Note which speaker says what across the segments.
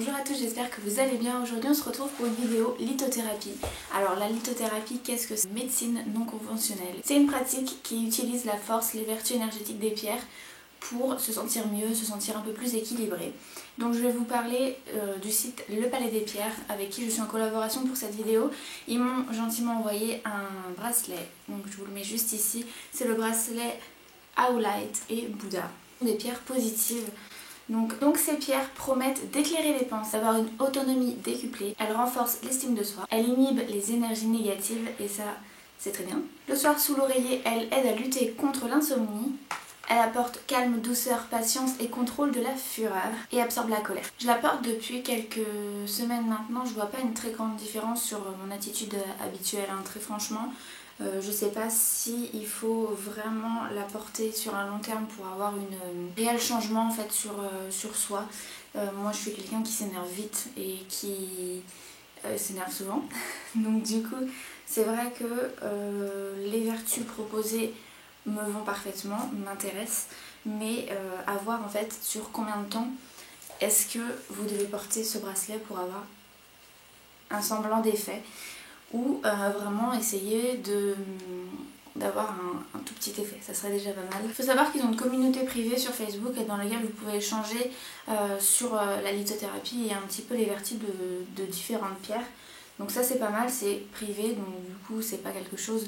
Speaker 1: Bonjour à tous, j'espère que vous allez bien. Aujourd'hui on se retrouve pour une vidéo lithothérapie. Alors la lithothérapie, qu'est-ce que c'est? Médecine non conventionnelle. C'est une pratique qui utilise la force, les vertus énergétiques des pierres pour se sentir mieux, se sentir un peu plus équilibré. Donc je vais vous parler du site Le Palais des Pierres avec qui je suis en collaboration pour cette vidéo. Ils m'ont gentiment envoyé un bracelet, donc je vous le mets juste ici. C'est le bracelet Aulite et Bouddha, des pierres positives. Donc ces pierres promettent d'éclairer les pensées, d'avoir une autonomie décuplée, elles renforcent l'estime de soi, elles inhibent les énergies négatives et ça c'est très bien. Le soir sous l'oreiller, elle aide à lutter contre l'insomnie, elle apporte calme, douceur, patience et contrôle de la fureur et absorbe la colère. Je la porte depuis quelques semaines maintenant, je vois pas une très grande différence sur mon attitude habituelle, hein, très franchement. Je sais pas si il faut vraiment la porter sur un long terme pour avoir un réel changement en fait sur soi. Moi je suis quelqu'un qui s'énerve vite et qui s'énerve souvent. Donc du coup c'est vrai que les vertus proposées me vont parfaitement, m'intéressent. Mais à voir en fait sur combien de temps est-ce que vous devez porter ce bracelet pour avoir un semblant d'effet. Ou vraiment essayer d'avoir un tout petit effet, ça serait déjà pas mal. Il faut savoir qu'ils ont une communauté privée sur Facebook dans laquelle vous pouvez échanger sur la lithothérapie et un petit peu les vertus de différentes pierres. Donc ça c'est pas mal, c'est privé, donc du coup c'est pas quelque chose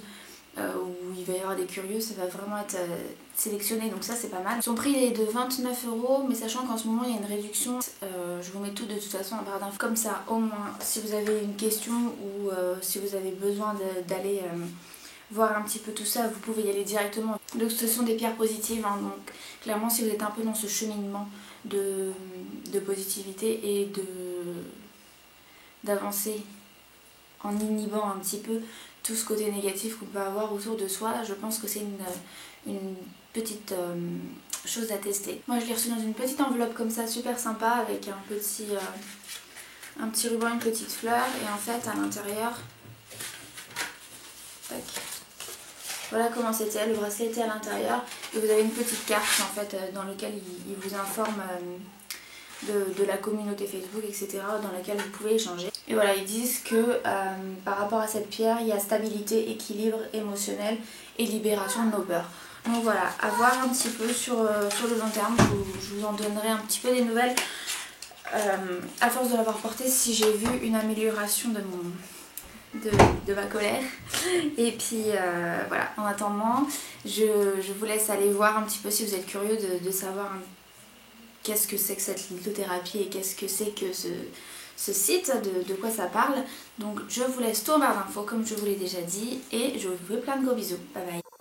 Speaker 1: où il va y avoir des curieux, ça va vraiment être sélectionné, donc ça c'est pas mal. Son prix est de 29 €, mais sachant qu'en ce moment il y a une réduction, je vous mets tout de toute façon en barre d'infos. Comme ça, au moins, si vous avez une question ou si vous avez besoin d'aller voir un petit peu tout ça, vous pouvez y aller directement. Donc ce sont des pierres positives, hein, donc clairement si vous êtes un peu dans ce cheminement de positivité et d'avancer en inhibant un petit peu tout ce côté négatif qu'on peut avoir autour de soi, je pense que c'est une petite chose à tester. Moi je l'ai reçu dans une petite enveloppe comme ça, super sympa, avec un petit ruban, une petite fleur, et en fait à l'intérieur, voilà comment c'était, le bracelet était à l'intérieur, et vous avez une petite carte en fait dans laquelle il vous informe de la communauté Facebook, etc., dans laquelle vous pouvez échanger. Et voilà, ils disent que par rapport à cette pierre, il y a stabilité, équilibre émotionnel et libération de nos peurs. Donc voilà, à voir un petit peu sur le long terme, je vous en donnerai un petit peu des nouvelles à force de l'avoir porté, si j'ai vu une amélioration de ma colère. Et puis voilà, en attendant, je vous laisse aller voir un petit peu si vous êtes curieux de savoir qu'est-ce que c'est que cette lithothérapie et qu'est-ce que c'est que ce site, de quoi ça parle. Donc je vous laisse tout en barre d'infos comme je vous l'ai déjà dit et je vous fais plein de gros bisous. Bye bye.